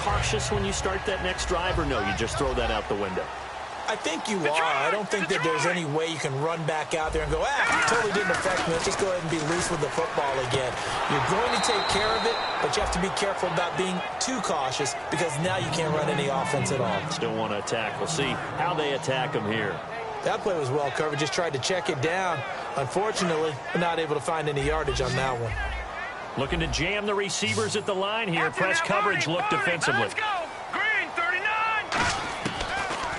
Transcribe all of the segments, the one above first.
cautious when you start that next drive, or no, you just throw that out the window? I think you are. I don't think that there's any way you can run back out there and go, totally didn't affect me. Let's just go ahead and be loose with the football again. You're going to take care of it, but you have to be careful about being too cautious because now you can't run any offense at all. Still want to attack. We'll see how they attack them here. That play was well covered. Just tried to check it down. Unfortunately, we're not able to find any yardage on that one. Looking to jam the receivers at the line here. Press coverage look defensively. Let's go. Green, 39.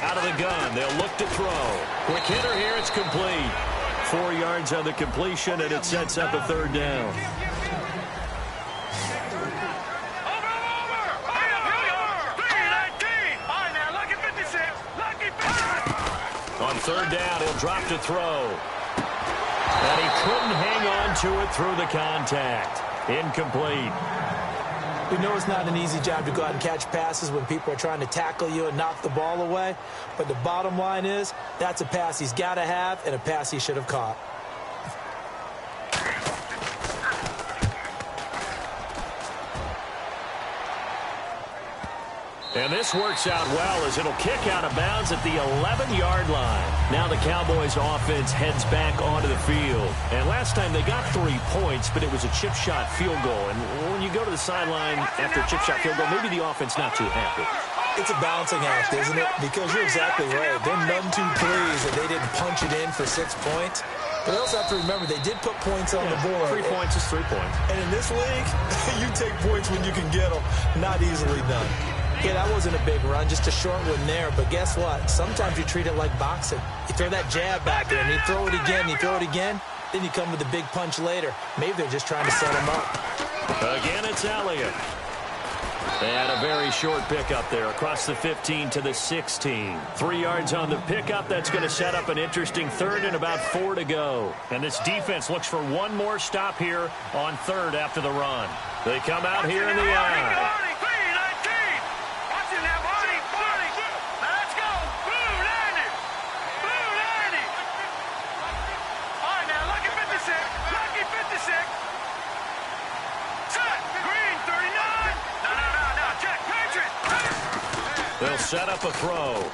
Out of the gun, they'll look to throw. Quick hitter here, it's complete. 4 yards on the completion, and it sets up a third down. On third down, he'll drop to throw. And he couldn't hang on to it through the contact. Incomplete. We know it's not an easy job to go out and catch passes when people are trying to tackle you and knock the ball away. But the bottom line is, that's a pass he's got to have and a pass he should have caught. And this works out well as it'll kick out of bounds at the 11-yard line. Now the Cowboys offense heads back onto the field. And last time they got 3 points, but it was a chip shot field goal. And when you go to the sideline after a chip shot field goal, maybe the offense not too happy. It's a balancing act, isn't it? Because you're exactly right. They're none too pleased that they didn't punch it in for 6 points. But they also have to remember they did put points on the board. 3 points is 3 points. And in this league, you take points when you can get them. Not easily done. Yeah, that wasn't a big run, just a short one there. But guess what? Sometimes you treat it like boxing. You throw that jab back there, and you throw it again, you throw it again, then you come with a big punch later. Maybe they're just trying to set him up. Again, it's Elliott. They had a very short pickup there across the 15 to the 16. 3 yards on the pickup. That's going to set up an interesting third and about 4 to go. And this defense looks for one more stop here on third after the run. They come out here in the eye. They'll set up a throw.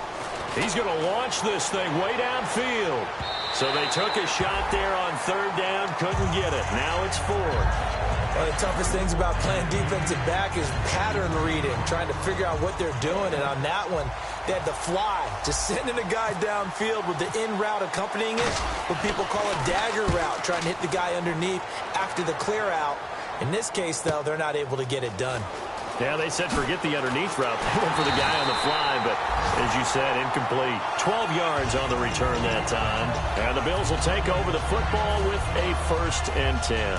He's going to launch this thing way downfield. So they took a shot there on third down, couldn't get it. Now it's 4. One of the toughest things about playing defensive back is pattern reading, trying to figure out what they're doing. And on that one, they had the fly, just sending a guy downfield with the in route accompanying it, what people call a dagger route, trying to hit the guy underneath after the clear out. In this case, though, they're not able to get it done. Yeah, they said forget the underneath route. They went for the guy on the fly, but as you said, incomplete. 12 yards on the return that time. And the Bills will take over the football with a 1st and 10.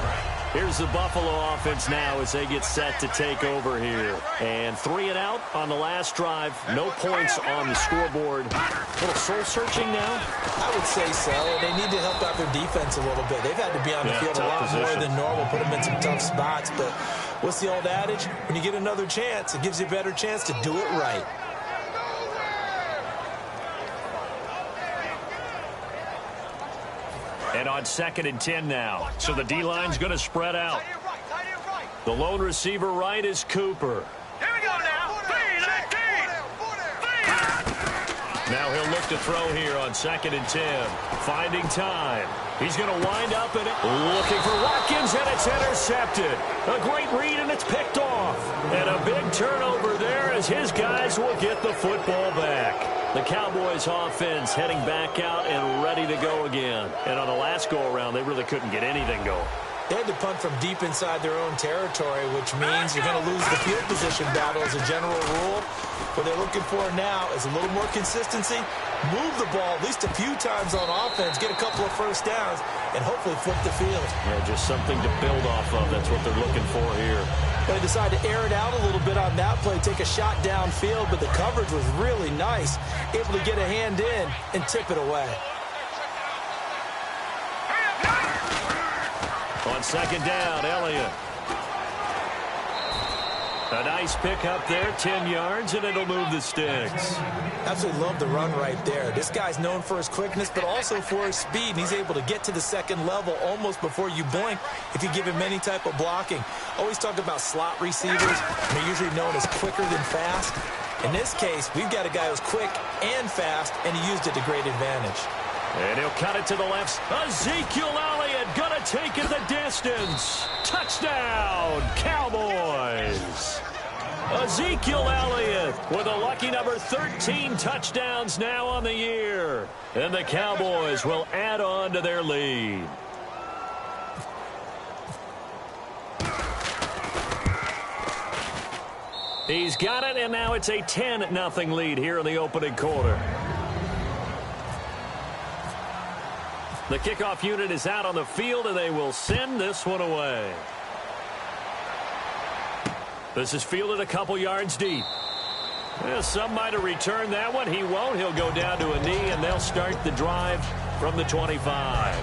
Here's the Buffalo offense now as they get set to take over here. And 3 and out on the last drive. No points on the scoreboard. A little soul-searching now? I would say so. They need to help out their defense a little bit. They've had to be on the field a lot more than normal, put them in some tough spots. But what's the old adage? When you get another chance, it gives you a better chance to do it right. And on 2nd and 10 now. So the D-line's going to spread out. The lone receiver right is Cooper. Here we go now. 3-19. Now he'll look to throw here on 2nd and 10. Finding time. He's going to wind up in it. Looking for Watkins, and it's intercepted. A great read, and it's picked off. And a big turnover there as his guys will get the football back. The Cowboys offense heading back out and ready to go again. And on the last go-around, they really couldn't get anything going. They had to punt from deep inside their own territory, which means you're going to lose the field position battle as a general rule. What they're looking for now is a little more consistency, move the ball at least a few times on offense, get a couple of first downs, and hopefully flip the field. Yeah, just something to build off of. That's what they're looking for here. They decided to air it out a little bit on that play, take a shot downfield, but the coverage was really nice, able to get a hand in and tip it away. On 2nd down, Elliott. A nice pick up there, 10 yards, and it'll move the sticks. Absolutely love the run right there. This guy's known for his quickness, but also for his speed, and he's able to get to the second level almost before you blink if you give him any type of blocking. Always talk about slot receivers, and they're usually known as quicker than fast. In this case, we've got a guy who's quick and fast, and he used it to great advantage. And he'll cut it to the left. Ezekiel Elliott gonna take it the distance. Touchdown, Cowboys. Ezekiel Elliott with a lucky number 13 touchdowns now on the year. And the Cowboys will add on to their lead. He's got it, and now it's a 10-0 lead here in the opening quarter. The kickoff unit is out on the field, and they will send this one away. This is fielded a couple yards deep. Some might have returned that one. He won't. He'll go down to a knee, and they'll start the drive from the 25.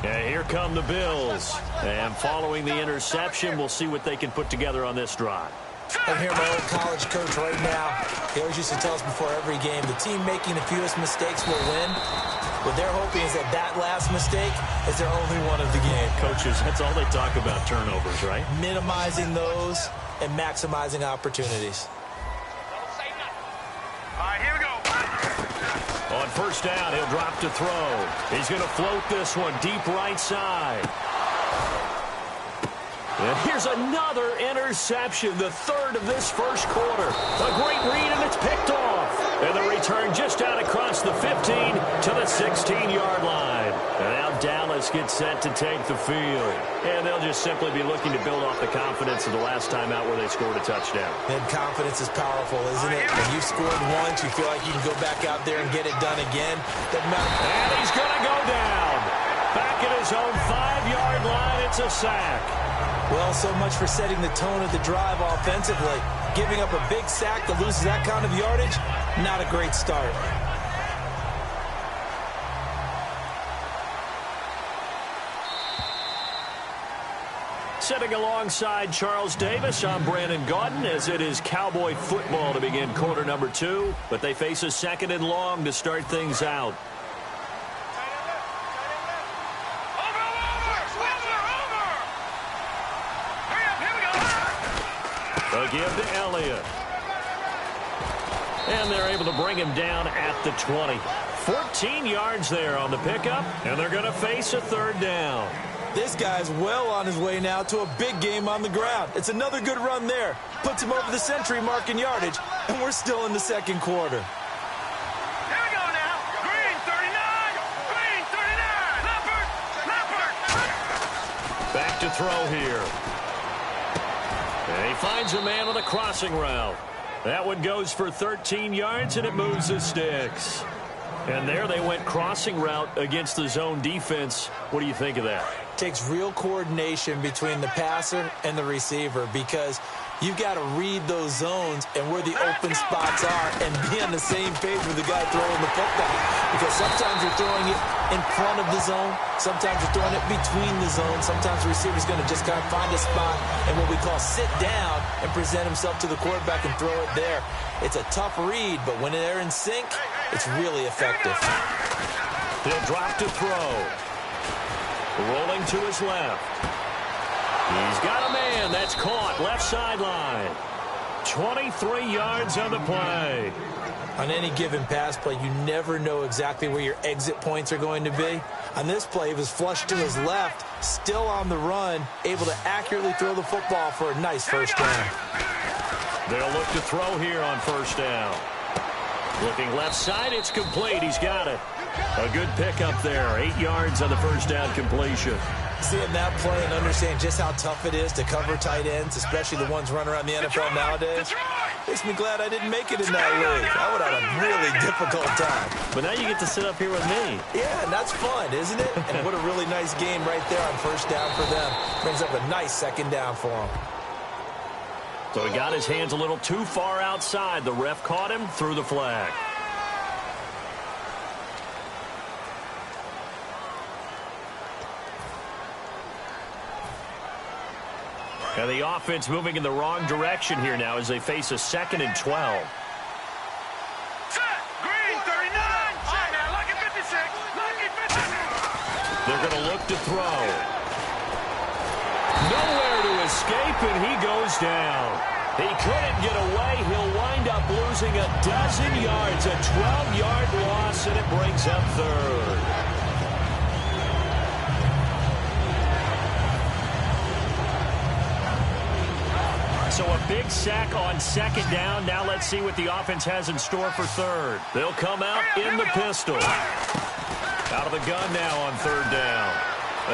And here come the Bills. And following the interception, we'll see what they can put together on this drive. I'm here, my old college coach right now. He always used to tell us before every game, the team making the fewest mistakes will win. What they're hoping is that last mistake is their only one of the game. Coaches, that's all they talk about, turnovers, right? Minimizing those and maximizing opportunities. All right, here we go. On first down, he'll drop to throw. He's going to float this one deep right side. And here's another interception, the third of this first quarter. A great read, and it's picked off. And the return just out across the 15 to the 16-yard line. And now Dallas gets set to take the field. And they'll just simply be looking to build off the confidence of the last time out where they scored a touchdown. And confidence is powerful, isn't it? When you've scored once, you feel like you can go back out there and get it done again. Doesn't matter. And he's going to go down. Back at his own 5-yard line, it's a sack. Well, so much for setting the tone of the drive offensively. Giving up a big sack that loses that kind of yardage, not a great start. Sitting alongside Charles Davis, I'm Brandon Gaudin, as it is Cowboy football to begin quarter number 2. But they face a second and long to start things out. They'll give to Elliott. And they're able to bring him down at the 20. 14 yards there on the pickup, and they're going to face a third down. This guy's well on his way now to a big game on the ground. It's another good run there. Puts him over the century mark in yardage, and we're still in the second quarter. Here we go now. Green 39. Green 39. Leopard. Back to throw here. And he finds a man on the crossing route. That one goes for 13 yards, and it moves the sticks. And there they went crossing route against the zone defense. What do you think of that? Takes real coordination between the passer and the receiver, because you've got to read those zones and where the open spots are and be on the same page with the guy throwing the football. Because sometimes you're throwing it in front of the zone. Sometimes you're throwing it between the zones. Sometimes the receiver's going to just kind of find a spot and what we call sit down and present himself to the quarterback and throw it there. It's a tough read, but when they're in sync, it's really effective. He'll drop to throw. Rolling to his left. He's got a man that's caught left sideline. 23 yards on the play. On any given pass play, you never know exactly where your exit points are going to be. On this play, he was flushed to his left, still on the run, able to accurately throw the football for a nice first down. They'll look to throw here on first down. Looking left side, it's complete. He's got it. A good pickup there. 8 yards on the first down completion. Seeing that play and understand just how tough it is to cover tight ends, especially the ones running around the NFL nowadays, makes me glad I didn't make it in that league. I would have had a really difficult time. But now you get to sit up here with me. Yeah, and that's fun, isn't it? And what a really nice game right there on first down for them. Brings up a nice second down for them. So he got his hands a little too far outside. The ref caught him, threw the flag. And the offense moving in the wrong direction here now as they face a 2nd and 12. Green, 39. Now, lucky 56. Lucky 56. They're going to look to throw. Nowhere to escape, and he goes down. He couldn't get away. He'll wind up losing a dozen yards, a 12-yard loss, and it brings up 3rd. So a big sack on 2nd down. Now let's see what the offense has in store for 3rd. They'll come out in the pistol. Out of the gun now on 3rd down.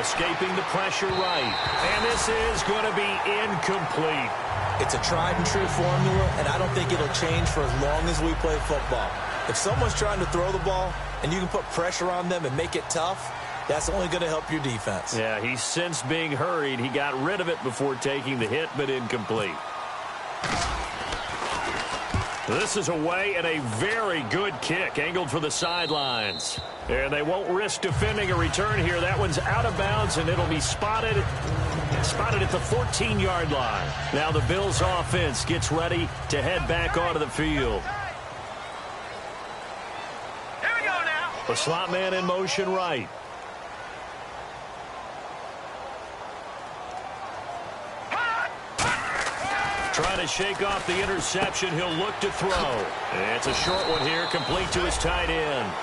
Escaping the pressure right. And this is going to be incomplete. It's a tried-and-true formula, and I don't think it'll change for as long as we play football. If someone's trying to throw the ball and you can put pressure on them and make it tough, that's only going to help your defense. Yeah, he's since being hurried. He got rid of it before taking the hit, but incomplete. This is away and a very good kick, angled for the sidelines. And they won't risk defending a return here. That one's out of bounds, and it'll be spotted at the 14-yard line. Now the Bills offense gets ready to head back onto the field. Here we go now. The slot man in motion right. Trying to shake off the interception. He'll look to throw. It's a short one here, complete to his tight end.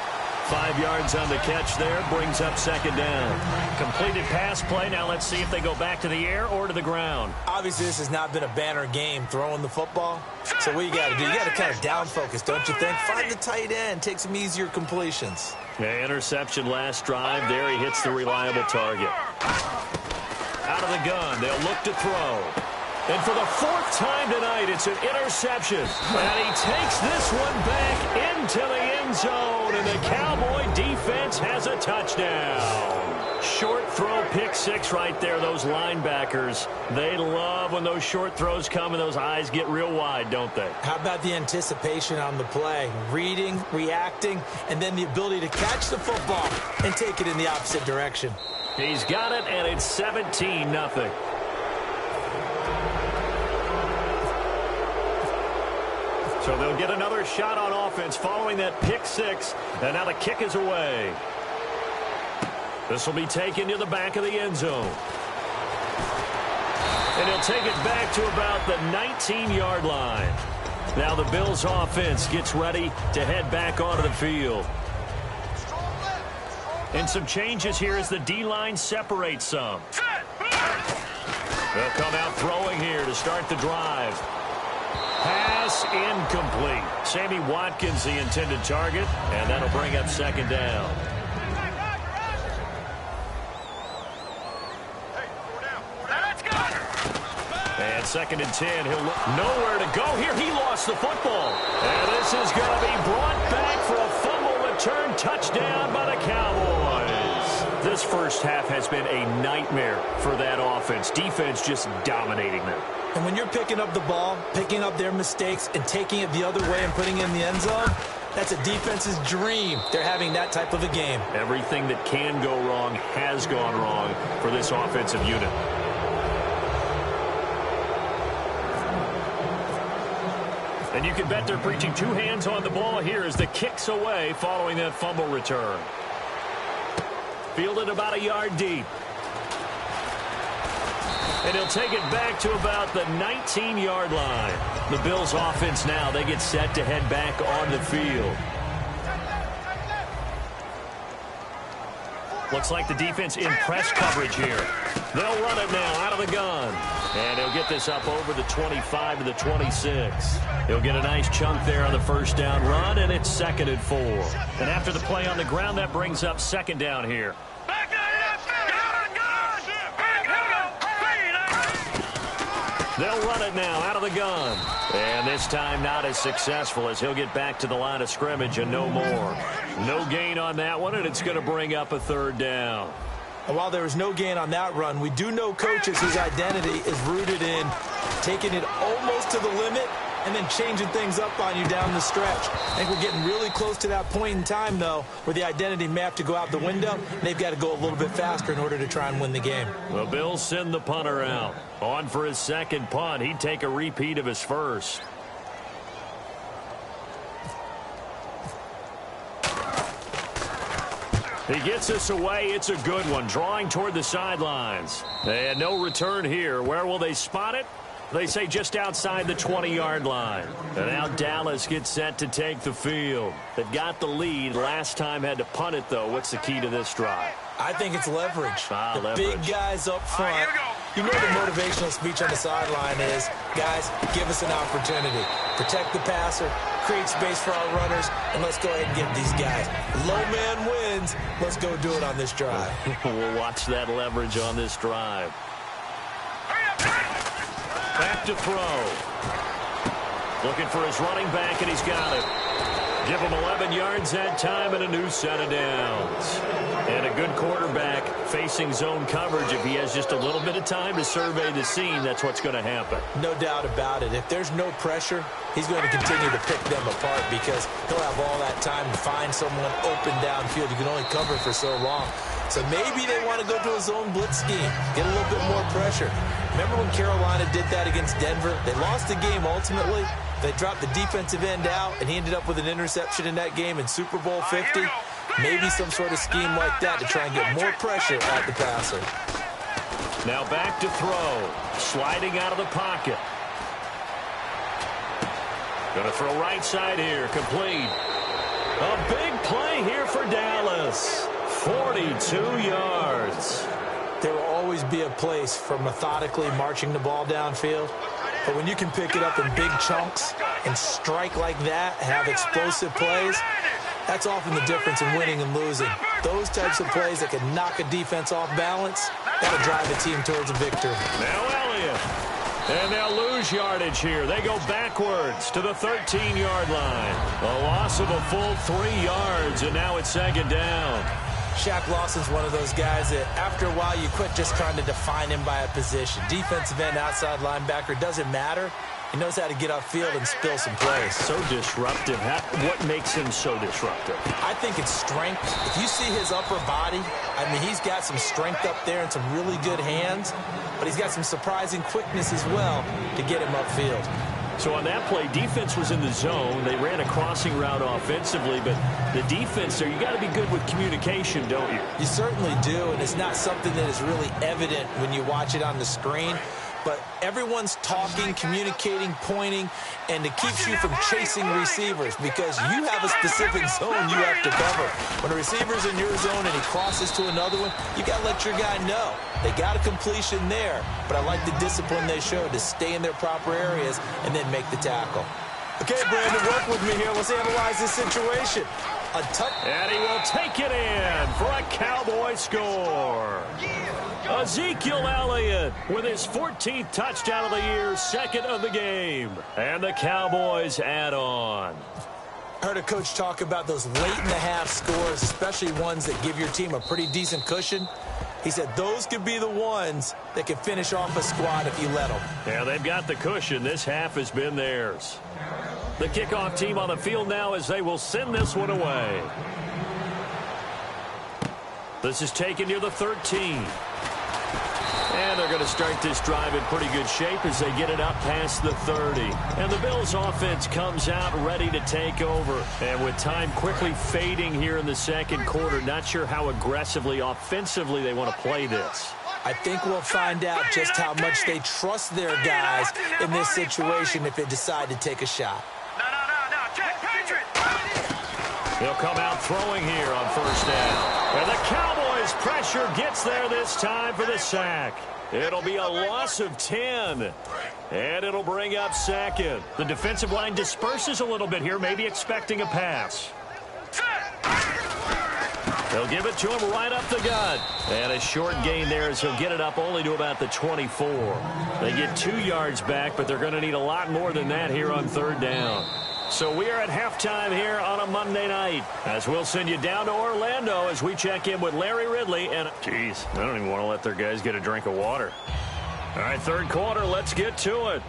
5 yards on the catch there, brings up 2nd down. Completed pass play. Now let's see if they go back to the air or to the ground. Obviously, this has not been a banner game throwing the football. So what you got to do, you got to kind of down focus, don't you think? Find the tight end, take some easier completions. Yeah, interception last drive. There he hits the reliable target. Out of the gun, they'll look to throw. And for the 4th time tonight, it's an interception. And he takes this one back into the end zone. And the Cowboy defense has a touchdown. Short throw, pick 6 right there. Those linebackers, they love when those short throws come and those eyes get real wide, don't they? How about the anticipation on the play? Reading, reacting, and then the ability to catch the football and take it in the opposite direction. He's got it, and it's 17-0. So they'll get another shot on offense following that pick 6. And now the kick is away. This will be taken to the back of the end zone. And he'll take it back to about the 19-yard line. Now the Bills offense gets ready to head back onto the field. And some changes here as the D-line separates some. They'll come out throwing here to start the drive. Pass incomplete. Sammy Watkins, the intended target, and that'll bring up 2nd down. And 2nd and 10. He'll look nowhere to go here. He lost the football. And this is going to be brought back for a fumble return touchdown by the Cowboys. This first half has been a nightmare for that offense. Defense just dominating them. And when you're picking up the ball, picking up their mistakes, and taking it the other way and putting it in the end zone, that's a defense's dream. They're having that type of a game. Everything that can go wrong has gone wrong for this offensive unit. And you can bet they're preaching 2 hands on the ball here as the kick's away following that fumble return. Fielded about a yard deep. And he'll take it back to about the 19-yard line. The Bills offense now, they get set to head back on the field. Looks like the defense in press coverage here. They'll run it now out of the gun. And he'll get this up over the 25 to the 26. He'll get a nice chunk there on the first down run, and it's 2nd and 4. And after the play on the ground, that brings up 2nd down here. They'll run it now out of the gun. And this time not as successful as he'll get back to the line of scrimmage and no more. No gain on that one, and it's going to bring up a 3rd down. And while there was no gain on that run, we do know coaches whose identity is rooted in taking it almost to the limit and then changing things up on you down the stretch. I think we're getting really close to that point in time, though, where the identity may have to go out the window. They've got to go a little bit faster in order to try and win the game. The Bills send the punter out. On for his second punt. He'd take a repeat of his first. He gets us away. It's a good one. Drawing toward the sidelines. And no return here. Where will they spot it? They say just outside the 20-yard line. And now Dallas gets set to take the field. They've got the lead. Last time had to punt it, though. What's the key to this drive? I think it's leverage. Leverage. Big guys up front. You know the motivational speech on the sideline is, guys, give us an opportunity. Protect the passer, create space for our runners, and let's go ahead and get these guys. Low man wins. Let's go do it on this drive. We'll watch that leverage on this drive. Back to throw. Looking for his running back, and he's got it. Give him 11 yards that time and a new set of downs. And a good quarterback facing zone coverage. If he has just a little bit of time to survey the scene, that's what's going to happen. No doubt about it. If there's no pressure, he's going to continue to pick them apart because he'll have all that time to find someone open downfield. You can only cover for so long. So maybe they want to go to a zone blitz scheme, get a little bit more pressure. Remember when Carolina did that against Denver? They lost the game ultimately. They dropped the defensive end out, and he ended up with an interception in that game in Super Bowl 50. Maybe some sort of scheme like that to try and get more pressure at the passer. Now back to throw. Sliding out of the pocket. Going to throw right side here. Complete. A big play here for Dallas. 42 yards. There will always be a place for methodically marching the ball downfield. But when you can pick it up in big chunks and strike like that, have explosive plays, that's often the difference in winning and losing. Those types of plays that can knock a defense off balance, that'll drive a team towards a victory. Now Elliott. And they'll lose yardage here. They go backwards to the 13-yard line. A loss of a full 3 yards, and now it's second down. Shaq Lawson's one of those guys that after a while you quit just trying to define him by a position. Defensive end, outside linebacker, doesn't matter. He knows how to get upfield and spill some plays. So disruptive. What makes him so disruptive? I think it's strength. If you see his upper body, I mean, he's got some strength up there and some really good hands, but he's got some surprising quickness as well to get him upfield. So on that play, defense was in the zone. They ran a crossing route offensively, but the defense there, you got to be good with communication, don't you? You certainly do, and it's not something that is really evident when you watch it on the screen. But everyone's talking, communicating, pointing, and it keeps you from chasing receivers because you have a specific zone you have to cover. When a receiver's in your zone and he crosses to another one, you got to let your guy know. They got a completion there, but I like the discipline they showed to stay in their proper areas and then make the tackle. Okay, Brandon, work with me here. Let's analyze this situation. And he will take it in for a Cowboy score. Ezekiel Elliott with his 14th touchdown of the year, second of the game. And the Cowboys add on. I heard a coach talk about those late-in-the-half scores, especially ones that give your team a pretty decent cushion. He said those could be the ones that can finish off a squad if you let them. Yeah, they've got the cushion. This half has been theirs. The kickoff team on the field now as they will send this one away. This is taken near the 13. And they're going to start this drive in pretty good shape as they get it up past the 30. And the Bills offense comes out ready to take over. And with time quickly fading here in the second quarter, not sure how aggressively, offensively they want to play this. I think we'll find out just how much they trust their guys in this situation if they decide to take a shot. No, check, Patriot. He'll come out throwing here on first down. And the Cowboys pressure gets there this time for the sack. It'll be a loss of 10. And it'll bring up second. The defensive line disperses a little bit here, maybe expecting a pass. They'll give it to him right up the gut. And a short gain there as he'll get it up only to about the 24. They get 2 yards back, but they're going to need a lot more than that here on third down. So we are at halftime here on a Monday night as we'll send you down to Orlando as we check in with Larry Ridley. And, geez, I don't even want to let their guys get a drink of water. All right, third quarter, let's get to it.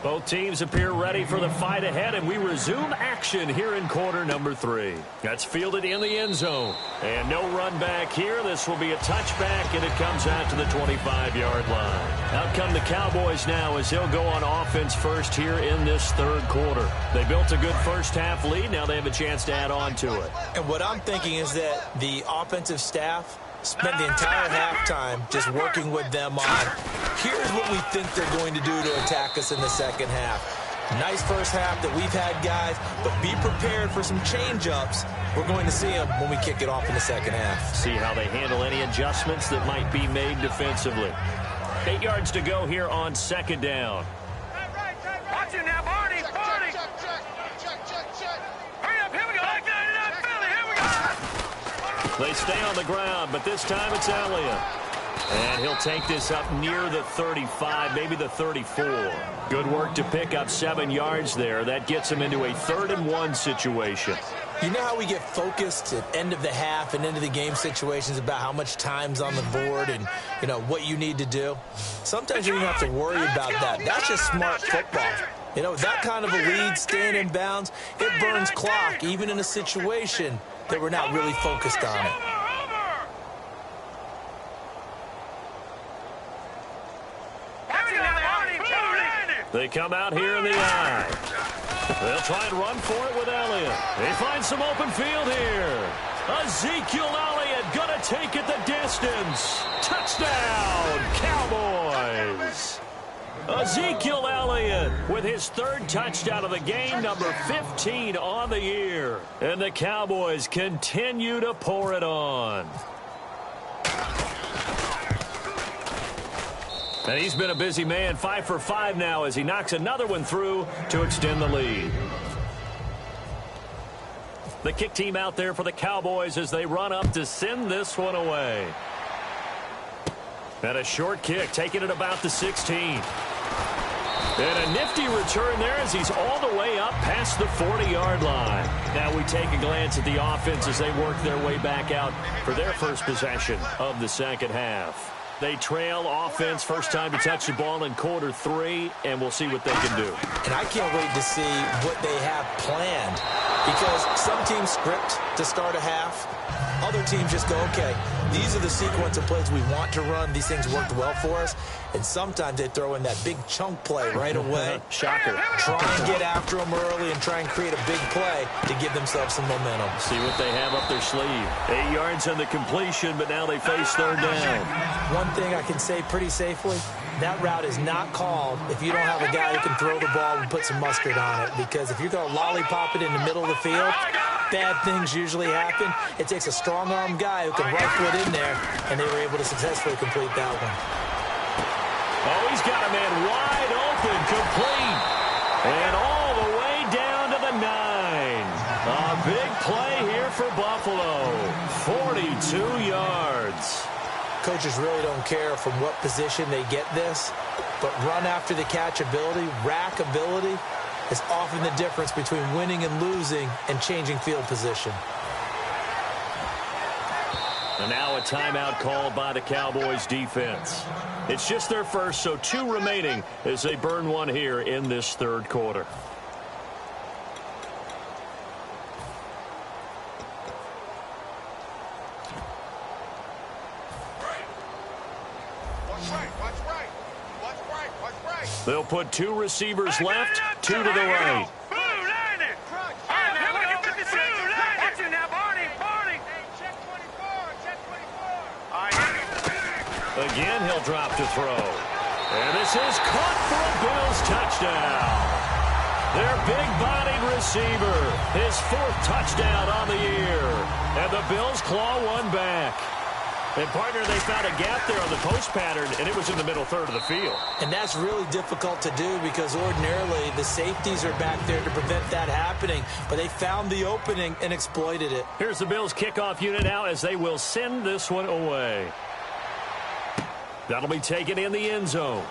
Both teams appear ready for the fight ahead, and we resume action here in quarter number 3. That's fielded in the end zone. And no run back here. This will be a touchback, and it comes out to the 25-yard line. Out come the Cowboys now as they'll go on offense first here in this third quarter. They built a good first-half lead. Now they have a chance to add on to it. And what I'm thinking is that the offensive staff spent the entire halftime just working with them on, here's what we think they're going to do to attack us in the second half. Nice first half that we've had, guys, but be prepared for some change-ups. We're going to see them when we kick it off in the second half. See how they handle any adjustments that might be made defensively. 8 yards to go here on second down. Watch it now, Barney. Barney. Hurry up, here we go. Philly, here we go. They stay on the ground, but this time it's Elliott. And he'll take this up near the 35, maybe the 34. Good work to pick up 7 yards there. That gets him into a 3rd-and-1 situation. You know how we get focused at end of the half and into the game situations about how much time's on the board and, you know, what you need to do? Sometimes you don't have to worry about that. That's just smart football. You know, that kind of a lead, staying in bounds, it burns clock, even in a situation that we're not really focused on it. They come out here in the eye. They'll try and run for it with Elliott. They find some open field here. Ezekiel Elliott going to take it the distance. Touchdown, Cowboys. Ezekiel Elliott with his 3rd touchdown of the game, number 15 on the year. And the Cowboys continue to pour it on. And he's been a busy man, 5 for 5 now as he knocks another one through to extend the lead. The kick team out there for the Cowboys as they run up to send this one away. And a short kick, taking it about the 16. And a nifty return there as he's all the way up past the 40-yard line. Now we take a glance at the offense as they work their way back out for their first possession of the second half. They trail offense, first time to touch the ball in quarter 3, and we'll see what they can do. And I can't wait to see what they have planned, because some teams script to start a half. Other teams just go, okay, these are the sequence of plays we want to run. These things worked well for us. And sometimes they throw in that big chunk play right away. Shocker. Try and get after them early and try and create a big play to give themselves some momentum. See what they have up their sleeve. 8 yards on the completion, but now they face 3rd down. One thing I can say pretty safely, that route is not called if you don't have a guy who can throw the ball and put some mustard on it. Because if you're going to lollipop it in the middle of the field, bad things usually happen. It takes a strong-arm guy who can right foot in there, and they were able to successfully complete that one. Oh, he's got a man wide open, complete. And all the way down to the 9. A big play here for Buffalo. 42 yards. Coaches really don't care from what position they get this, but run after the catch ability, rack ability, is often the difference between winning and losing and changing field position. And now a timeout called by the Cowboys defense. It's just their first, so 2 remaining as they burn one here in this 3rd quarter. They'll put 2 receivers left, 2 to the right. Again, he'll drop to throw. And this is caught for a Bills touchdown. Their big-bodied receiver, his 4th touchdown on the year. And the Bills claw one back. And, partner, they found a gap there on the post pattern, and it was in the middle 3rd of the field. And that's really difficult to do because ordinarily the safeties are back there to prevent that happening. But they found the opening and exploited it. Here's the Bills kickoff unit now as they will send this one away. That'll be taken in the end zone.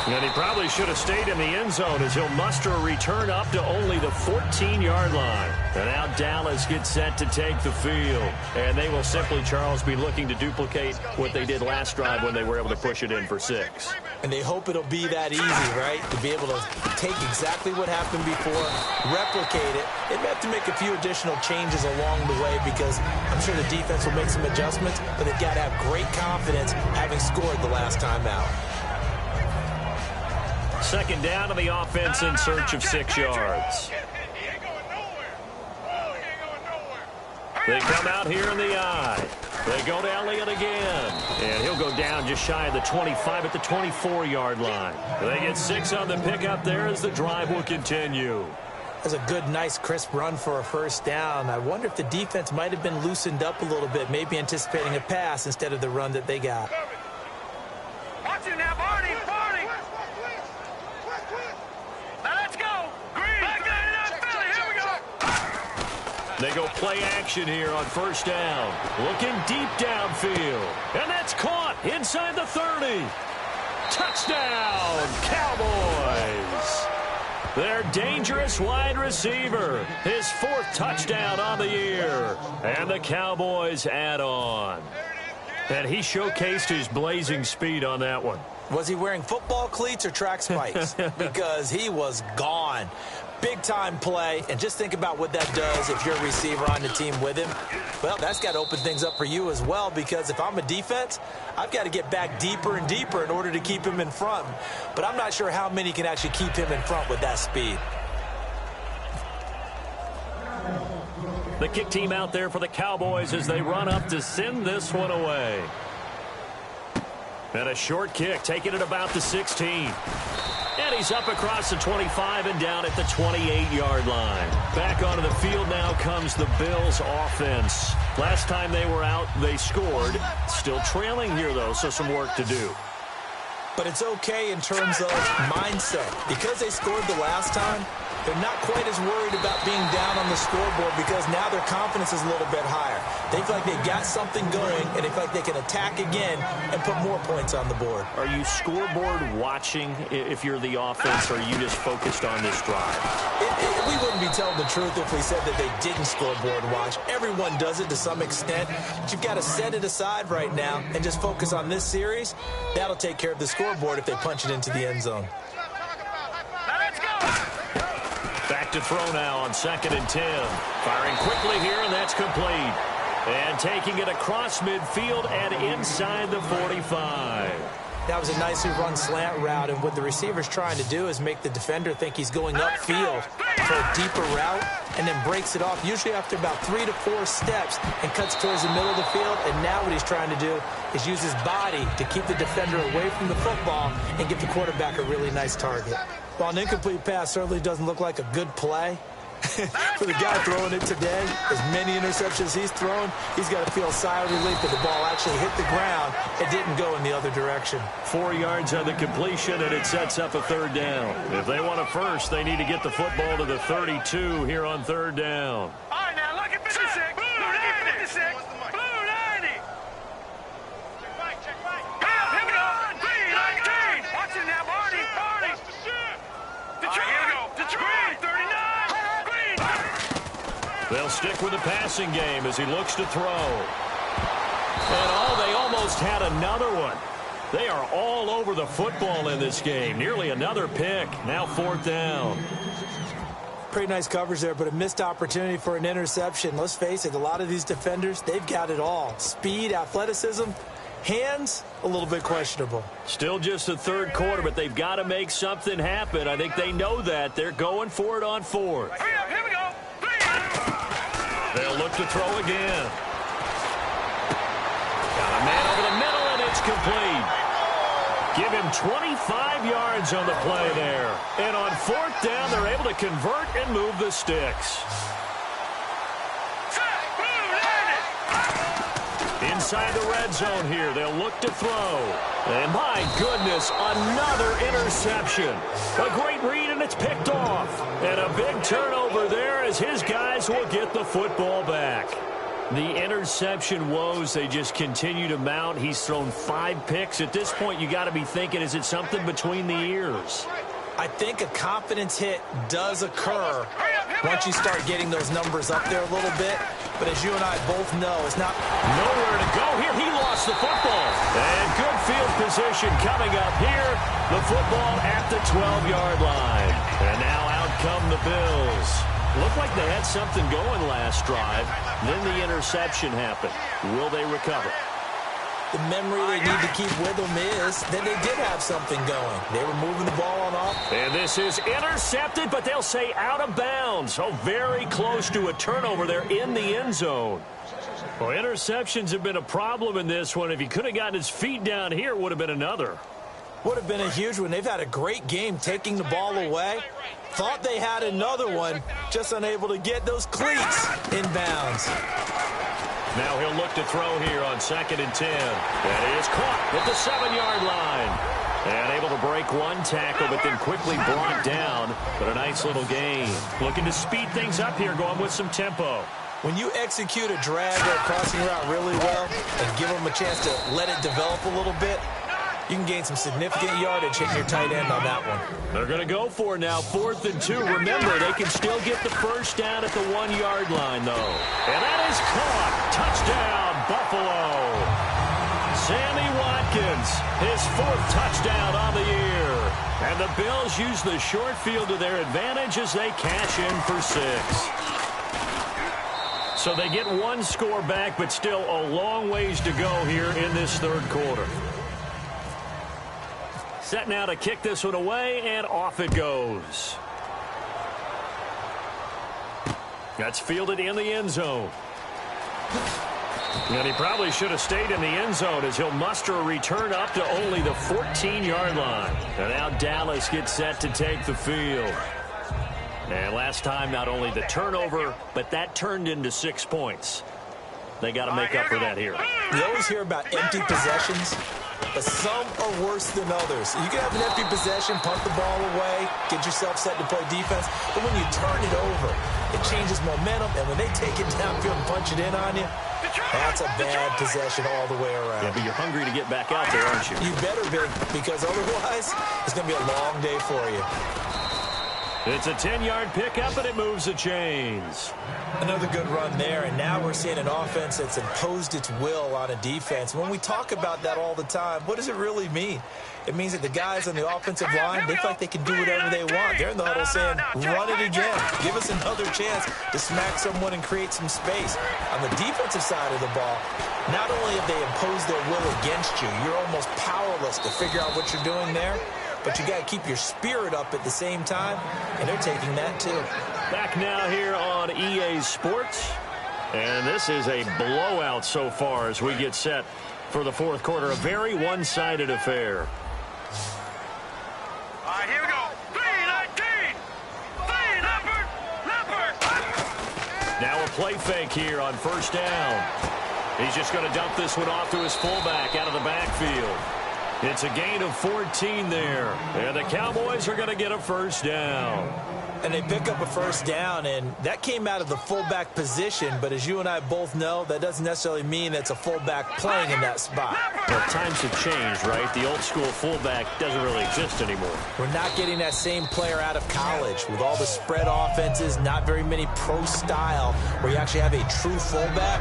And he probably should have stayed in the end zone as he'll muster a return up to only the 14-yard line. And now Dallas gets set to take the field. And they will simply, Charles, be looking to duplicate what they did last drive when they were able to push it in for 6. And they hope it'll be that easy, right? To be able to take exactly what happened before, replicate it. They may have to make a few additional changes along the way because I'm sure the defense will make some adjustments, but they've got to have great confidence having scored the last time out. Second down to the offense in search of 6 yards. They come out here in the eye. They go to Elliott again. And he'll go down just shy of the 25 at the 24-yard line. They get 6 on the pickup there as the drive will continue. That's a good, nice, crisp run for a first down. I wonder if the defense might have been loosened up a little bit, maybe anticipating a pass instead of the run that they got. Watch it now, Barney, Barney. Now let's go. Green, back there, Philly, here we go. They go play action here on first down. Looking deep downfield. And that's caught inside the 30. Touchdown, Cowboys. Their dangerous wide receiver. His 4th touchdown on the year. And the Cowboys add on. And he showcased his blazing speed on that one. Was he wearing football cleats or track spikes? Because he was gone. Big-time play, and just think about what that does if you're a receiver on the team with him. Well, that's got to open things up for you as well, because if I'm a defense, I've got to get back deeper and deeper in order to keep him in front. But I'm not sure how many can actually keep him in front with that speed. The kick team out there for the Cowboys as they run up to send this one away. And a short kick, taking it about the 16. And he's up across the 25 and down at the 28-yard line. Back onto the field now comes the Bills offense. Last time they were out, they scored. Still trailing here, though, so some work to do. But it's okay in terms of mindset. Because they scored the last time, they're not quite as worried about being down on the scoreboard because now their confidence is a little bit higher. They feel like they've got something going, and they feel like they can attack again and put more points on the board. Are you scoreboard watching if you're the offense, or are you just focused on this drive? We wouldn't be telling the truth if we said that they didn't scoreboard watch. Everyone does it to some extent. But you've got to set it aside right now and just focus on this series. That'll take care of the scoreboard if they punch it into the end zone. Back to throw now on 2nd and 10. Firing quickly here, and that's complete. And taking it across midfield and inside the 45. That was a nicely run slant route, and what the receiver's trying to do is make the defender think he's going upfield for a deeper route, and then breaks it off, usually after about 3 to 4 steps, and cuts towards the middle of the field. And now what he's trying to do is use his body to keep the defender away from the football and give the quarterback a really nice target. While an incomplete pass certainly doesn't look like a good play, for the guy throwing it today, as many interceptions he's thrown, he's got to feel a sigh of relief that the ball actually hit the ground. It didn't go in the other direction. 4 yards on the completion, and it sets up a 3rd down. If they want a first, they need to get the football to the 32 here on 3rd down. All right, now look at 56. Blue 90. 56. Blue 90. Check right. Here we go. Green 19. Watch it now, Barney. Barney. Detroit. Here we go. Detroit 39. They'll stick with the passing game as he looks to throw. And they almost had another one. They are all over the football in this game. Nearly another pick. Now 4th down. Pretty nice coverage there, but a missed opportunity for an interception. Let's face it, a lot of these defenders, they've got it all. Speed, athleticism, hands, a little bit questionable. Still just the 3rd quarter, but they've got to make something happen. I think they know that. They're going for it on 4th. Here we go. They'll look to throw again. Got a man over the middle, and it's complete. Give him 25 yards on the play there. And on 4th down, they're able to convert and move the sticks. Inside the red zone here, they'll look to throw. And my goodness, another interception. A great read, and it's picked off. And a big turnover there as his guys will get the football back. The interception woes, they just continue to mount. He's thrown 5 picks. At this point, you got to be thinking, is it something between the ears? I think a confidence hit does occur once you start getting those numbers up there a little bit. But as you and I both know, it's not nowhere to go here. He lost the football. And good field position coming up here. The football at the 12-yard line. And now out come the Bills. Looked like they had something going last drive. Then the interception happened. Will they recover? The memory they need to keep with them is that they did have something going. They were moving the ball on off. And this is intercepted, but they'll say out of bounds. So very close to a turnover there in the end zone. Well, interceptions have been a problem in this one. If he could have gotten his feet down here, it would have been another. Would have been a huge one. They've had a great game taking the ball away. Thought they had another one, just unable to get those cleats in bounds. Now he'll look to throw here on 2nd and 10. And he is caught at the 7-yard line. And able to break one tackle, but then quickly brought down. But a nice little gain. Looking to speed things up here, going with some tempo. When you execute a drag or a crossing route really well and give them a chance to let it develop a little bit, you can gain some significant yardage hitting your tight end on that one. They're going to go for it now, 4th and 2. Remember, they can still get the first down at the 1-yard line, though. And that is caught. Touchdown, Buffalo. Sammy Watkins, his 4th touchdown on the year. And the Bills use the short field to their advantage as they cash in for 6. So they get one score back, but still a long ways to go here in this 3rd quarter. Set now to kick this one away, and off it goes. That's fielded in the end zone. And he probably should have stayed in the end zone as he'll muster a return up to only the 14-yard line. And now Dallas gets set to take the field. And last time, not only the turnover, but that turned into 6 points. They got to make up for that here. You always hear about empty possessions, but some are worse than others. You can have an empty possession, punt the ball away, get yourself set to play defense, but when you turn it over, it changes momentum, and when they take it downfield and punch it in on you, that's a bad possession all the way around. Yeah, but you're hungry to get back out there, aren't you? You better be, because otherwise, it's going to be a long day for you. It's a 10-yard pickup, and it moves the chains. Another good run there, and now we're seeing an offense that's imposed its will on a defense. When we talk about that all the time, what does it really mean? It means that the guys on the offensive line, they feel like they can do whatever they want. They're in the huddle saying, run it again. Give us another chance to smack someone and create some space. On the defensive side of the ball, not only have they imposed their will against you, you're almost powerless to figure out what you're doing there, but you got to keep your spirit up at the same time, and they're taking that too. Back now here on EA Sports, and this is a blowout so far as we get set for the 4th quarter. A very one-sided affair. All right, here we go. 3-19. 3, Now a play fake here on 1st down. He's just going to dump this one off to his fullback out of the backfield. It's a gain of 14 there. And the Cowboys are going to get a 1st down. And they pick up a 1st down, and that came out of the fullback position. But as you and I both know, that doesn't necessarily mean it's a fullback playing in that spot. Well, times have changed, right? The old school fullback doesn't really exist anymore. We're not getting that same player out of college with all the spread offenses, not very many pro style, where you actually have a true fullback.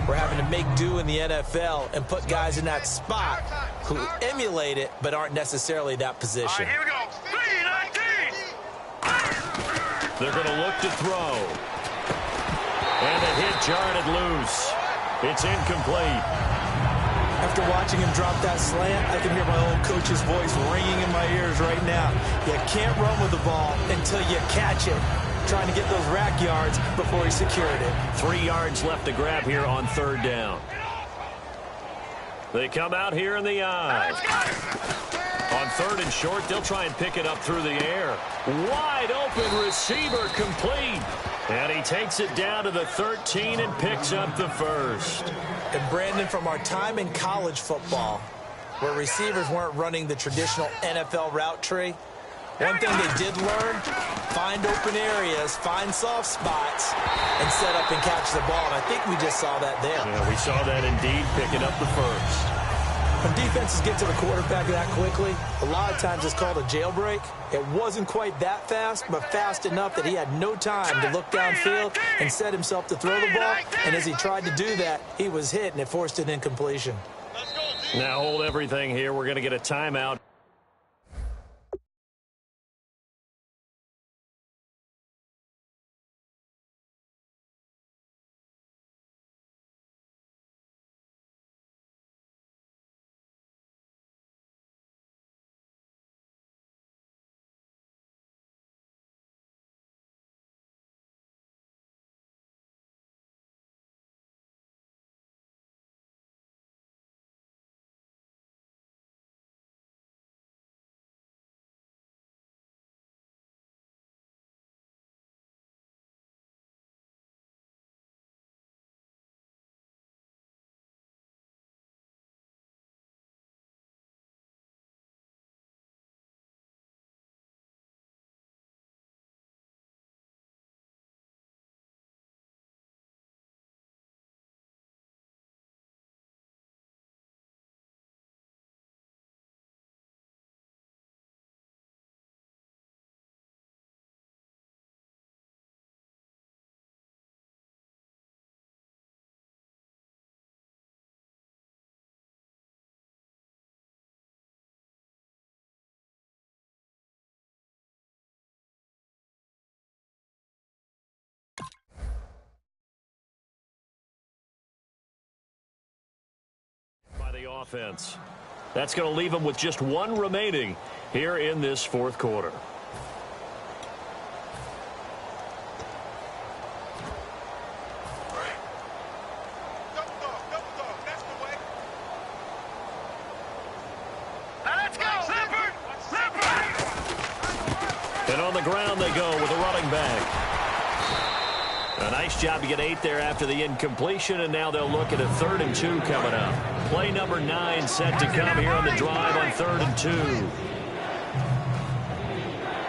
We're having to make do in the NFL and put guys in that spot who emulate it but aren't necessarily that position. All right, here we go. 3-19. They're going to look to throw. And the hit jarred it loose. It's incomplete. After watching him drop that slant, I can hear my old coach's voice ringing in my ears right now. You can't run with the ball until you catch it. Trying to get those rack yards before he secured it. 3 yards left to grab here on 3rd down. They come out here in the eye. On 3rd and short, they'll try and pick it up through the air. Wide open receiver complete. And he takes it down to the 13 and picks up the 1st. And Brandon, from our time in college football, where receivers weren't running the traditional NFL route tree, one thing they did learn find open areas, find soft spots, and set up and catch the ball. And I think we just saw that there. Yeah, we saw that indeed, picking up the first. When defenses get to the quarterback that quickly, a lot of times it's called a jailbreak. It wasn't quite that fast, but fast enough that he had no time to look downfield and set himself to throw the ball. And as he tried to do that, he was hit, and it forced an incompletion. Now hold everything here. We're going to get a timeout. The offense. That's going to leave them with just one remaining here in this fourth quarter. And on the ground they go with a running back. A nice job to get 8 there after the incompletion, and now they'll look at a 3rd and 2 coming up. Play number 9 set to come here on the drive on 3rd and 2.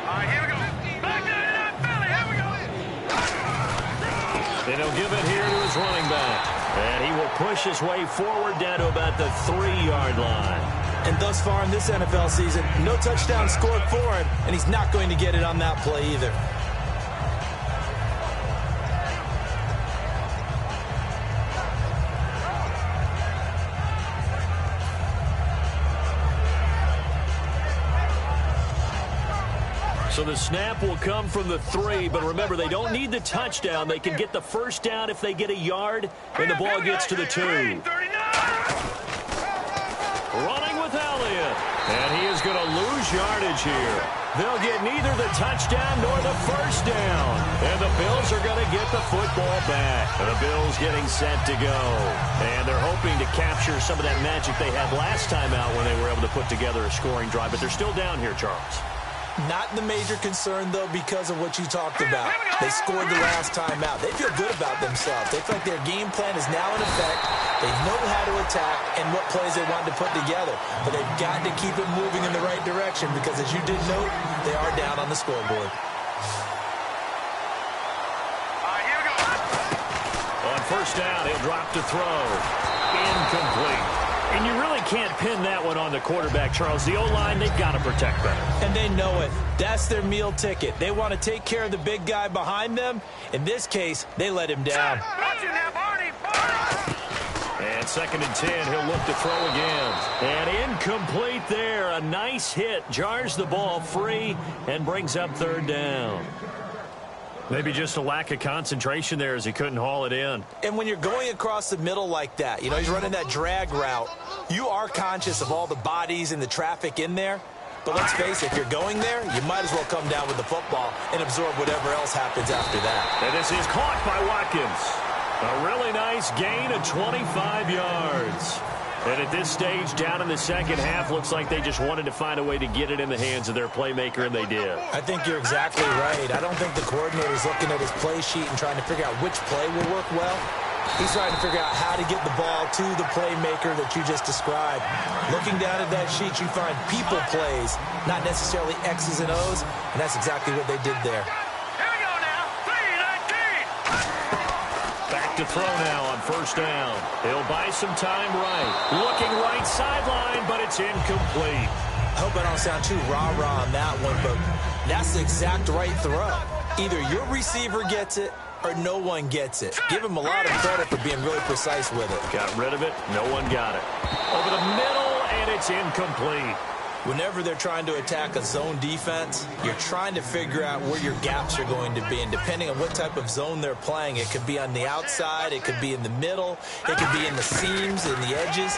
All right, here we go. Back to Philly, here we go. And he'll give it here to his running back. And he will push his way forward down to about the 3-yard line. And thus far in this NFL season, no touchdown scored for him, and he's not going to get it on that play either. So the snap will come from the 3, but remember, they don't need the touchdown. They can get the first down if they get a yard, and the ball gets to the 2. Running with Elliott, and he is going to lose yardage here. They'll get neither the touchdown nor the first down, and the Bills are going to get the football back. And the Bills getting set to go, and they're hoping to capture some of that magic they had last time out when they were able to put together a scoring drive, but they're still down here, Charles. Not the major concern, though, because of what you talked about. They scored the last time out. They feel good about themselves. They feel like their game plan is now in effect. They know how to attack and what plays they want to put together. But they've got to keep it moving in the right direction because, as you did note, they are down on the scoreboard. Here we go. On first down, he'll drop to throw. Incomplete. And you really can't pin that one on the quarterback, Charles. The O-line, they've got to protect better. And they know it. That's their meal ticket. They want to take care of the big guy behind them. In this case, they let him down. Watch it now, Barney. And 2nd and 10, he'll look to throw again. And incomplete there. A nice hit. Jars the ball free and brings up 3rd down. Maybe just a lack of concentration there as he couldn't haul it in. And when you're going across the middle like that, you know, he's running that drag route, you are conscious of all the bodies and the traffic in there. But let's face it, if you're going there, you might as well come down with the football and absorb whatever else happens after that. And this is caught by Watkins. A really nice gain of 25 yards. And at this stage, down in the second half, looks like they just wanted to find a way to get it in the hands of their playmaker, and they did. I think you're exactly right. I don't think the coordinator's looking at his play sheet and trying to figure out which play will work well. He's trying to figure out how to get the ball to the playmaker that you just described. Looking down at that sheet, you find people plays, not necessarily X's and O's, and that's exactly what they did there. to throw now on first down. He'll buy some time right. Looking right sideline, but it's incomplete. I hope I don't sound too rah-rah on that one, but that's the exact right throw. Either your receiver gets it or no one gets it. Give him a lot of credit for being really precise with it. Got rid of it. No one got it. Over the middle, and it's incomplete. Whenever they're trying to attack a zone defense, you're trying to figure out where your gaps are going to be. And depending on what type of zone they're playing, it could be on the outside, it could be in the middle, it could be in the seams and the edges.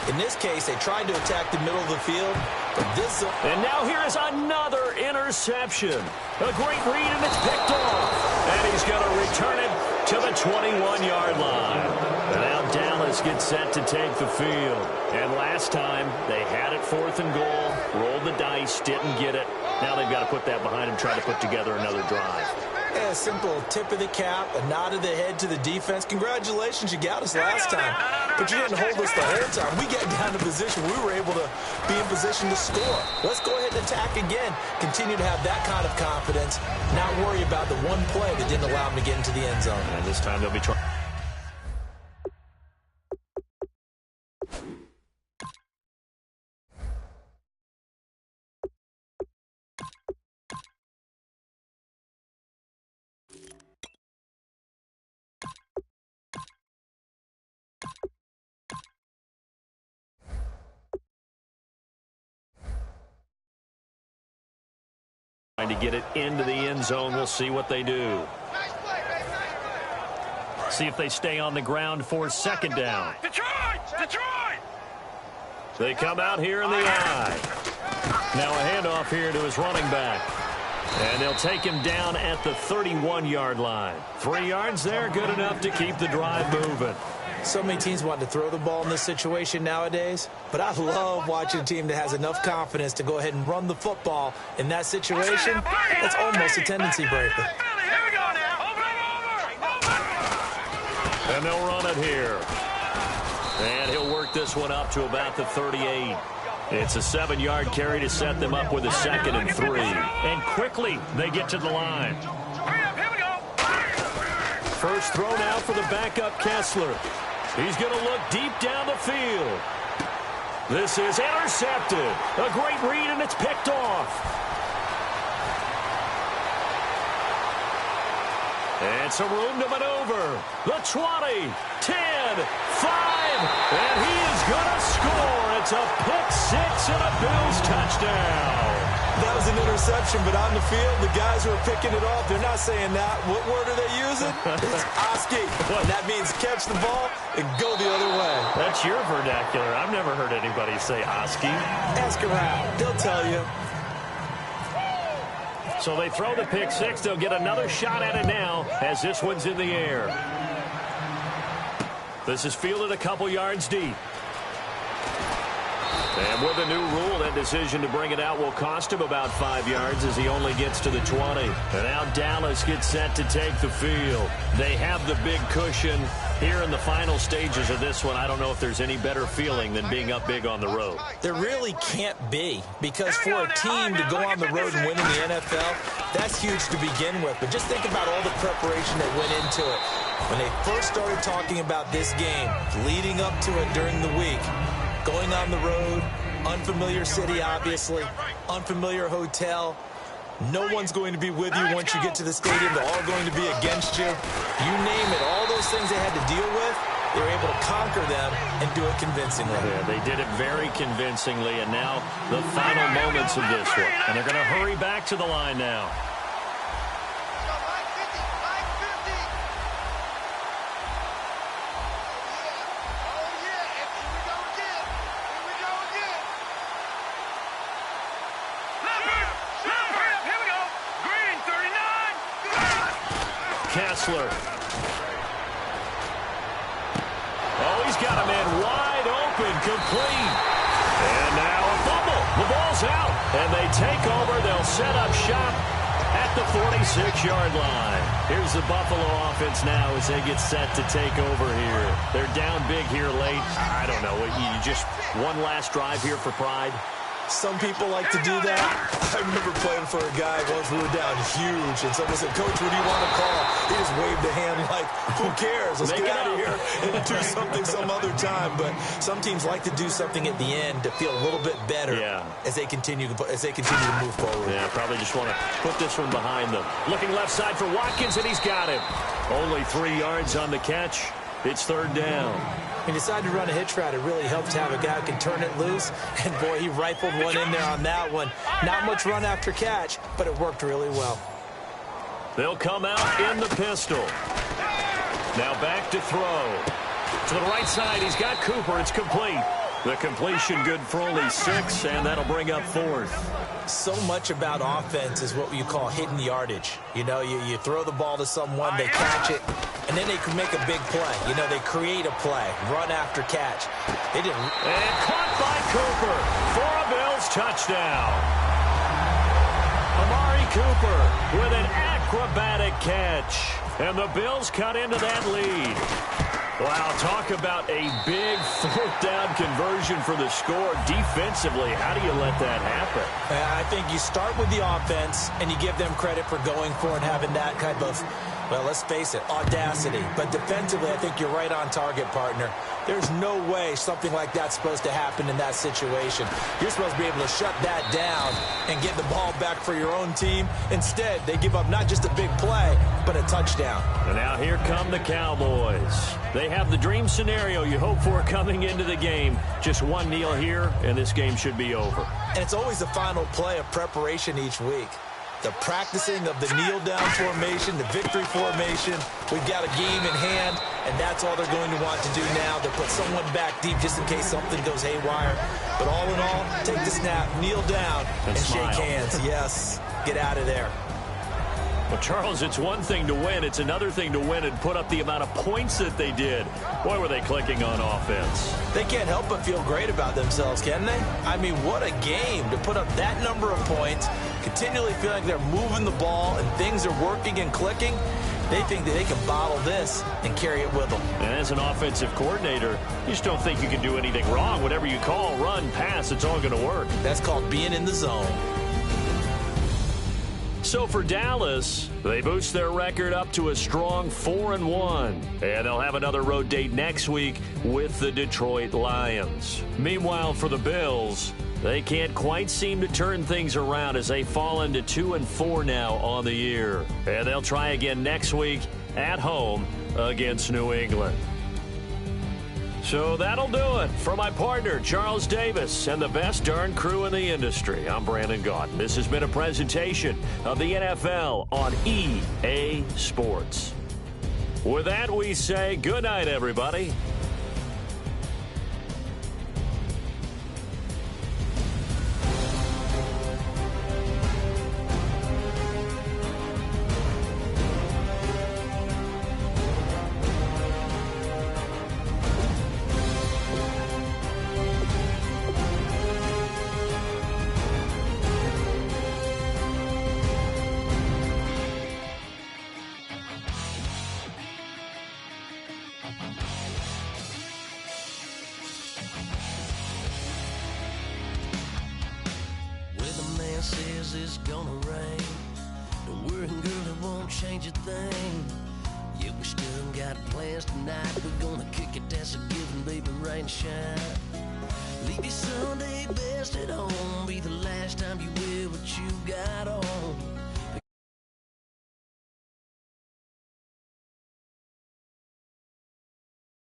In this case, they tried to attack the middle of the field. But this zone... And now here is another interception. A great read, and it's picked off. And he's going to return it to the 21-yard line. And now Dallas gets set to take the field. And last time, they had it 4th and goal, rolled the dice, didn't get it. Now they've got to put that behind them, try to put together another drive. Yeah, a simple tip of the cap, a nod of the head to the defense. Congratulations, you got us last time. But you didn't hold us the whole time. We got down to position. We were able to be in position to score. Let's go ahead and attack again. Continue to have that kind of confidence. Not worry about the one play that didn't allow them to get into the end zone. And this time they'll be trying. Trying to get it into the end zone. We'll see what they do. See if they stay on the ground for second down. Detroit! Detroit! They come out here in the eye. Now a handoff here to his running back. And they'll take him down at the 31-yard line. 3 yards there, good enough to keep the drive moving. So many teams want to throw the ball in this situation nowadays, but I love watching a team that has enough confidence to go ahead and run the football in that situation. That's almost a tendency breaker. Here we go now. Over. And they'll run it here. And he'll work this one up to about the 38. It's a 7-yard carry to set them up with a 2nd and 3. And quickly, they get to the line. Here we go. First throw now for the backup Kessler. He's going to look deep down the field. This is intercepted. A great read, and it's picked off. And some room to maneuver. The 20, 10, 5, and he is going to score. It's a pick-6 and a Bills touchdown. That was an interception, but on the field, the guys who are picking it off, they're not saying that. What word are they using? It's Oski. That means catch the ball and go the other way. That's your vernacular. I've never heard anybody say Oski. Ask around. They'll tell you. So they throw the pick-6. They'll get another shot at it now as this one's in the air. This is fielded a couple yards deep. And with a new rule, that decision to bring it out will cost him about 5 yards as he only gets to the 20. And now Dallas gets set to take the field. They have the big cushion here in the final stages of this one. I don't know if there's any better feeling than being up big on the road. There really can't be, because for a team to go on the road and win in the NFL, that's huge to begin with. But just think about all the preparation that went into it. When they first started talking about this game, leading up to it during the week, going on the road, unfamiliar city, obviously, unfamiliar hotel. No one's going to be with you once you get to the stadium. They're all going to be against you. You name it, all those things they had to deal with, they were able to conquer them and do it convincingly. Yeah, they did it very convincingly, and now the final moments of this one. And they're going to hurry back to the line now. Kessler. Oh, he's got a man wide open, complete. And now a fumble. The ball's out, and they take over. They'll set up shop at the 46-yard line. Here's the Buffalo offense now as they get set to take over here. They're down big here late. I don't know. You just one last drive here for pride? Some people like to do that. I remember playing for a guy once we were down huge, and someone said, "Coach, what do you want to call?" He just waved a hand like, who cares? Let's get out of here and do something some other time. But some teams like to do something at the end to feel a little bit better as they continue to move forward. Yeah, probably just want to put this one behind them. Looking left side for Watkins, and he's got him. Only 3 yards on the catch. It's 3rd down. He decided to run a hitch route. It really helps to have a guy who can turn it loose. And, boy, he rifled one in there on that one. Not much run after catch, but it worked really well. They'll come out in the pistol. Now back to throw. To the right side, he's got Cooper. It's complete. The completion good for only 6, and that'll bring up 4th. So much about offense is what you call hidden yardage. You know, you throw the ball to someone, they catch it, and then they can make a big play. You know, they create a play, run after catch. They didn't. And caught by Cooper for a Bills touchdown. Amari Cooper with an acrobatic catch. And the Bills cut into that lead. Wow, talk about a big 4th down conversion for the score. Defensively, how do you let that happen? I think you start with the offense, and you give them credit for going for it, having that kind of, well, let's face it, audacity. But defensively, I think you're right on target, partner. There's no way something like that's supposed to happen in that situation. You're supposed to be able to shut that down and get the ball back for your own team. Instead, they give up not just a big play, but a touchdown. And now here come the Cowboys. They have the dream scenario you hope for coming into the game. Just one kneel here, and this game should be over. And it's always the final play of preparation each week. The practicing of the kneel-down formation, the victory formation. We've got a game in hand, and that's all they're going to want to do now. They'll put someone back deep just in case something goes haywire. But all in all, take the snap, kneel down, and shake hands. Yes, get out of there. Well, Charles, it's one thing to win. It's another thing to win and put up the amount of points that they did. Boy, were they clicking on offense. They can't help but feel great about themselves, can they? I mean, what a game to put up that number of points, continually feeling like they're moving the ball and things are working and clicking. They think that they can bottle this and carry it with them. And as an offensive coordinator, you just don't think you can do anything wrong. Whatever you call, run, pass, it's all going to work. That's called being in the zone. So for Dallas, they boost their record up to a strong 4-1. And they'll have another road date next week with the Detroit Lions. Meanwhile, for the Bills, they can't quite seem to turn things around as they fall into 2-4 now on the year. And they'll try again next week at home against New England. So that'll do it. For my partner, Charles Davis, and the best darn crew in the industry, I'm Brandon Gaudin. This has been a presentation of the NFL on EA Sports. With that, we say good night, everybody. Says it's gonna rain. Don't worry, girl, it won't change a thing. Yeah, we still got plans tonight. We're gonna kick it, that's a given, baby, rain and shine. Leave your Sunday best at home. Be the last time you wear what you got on.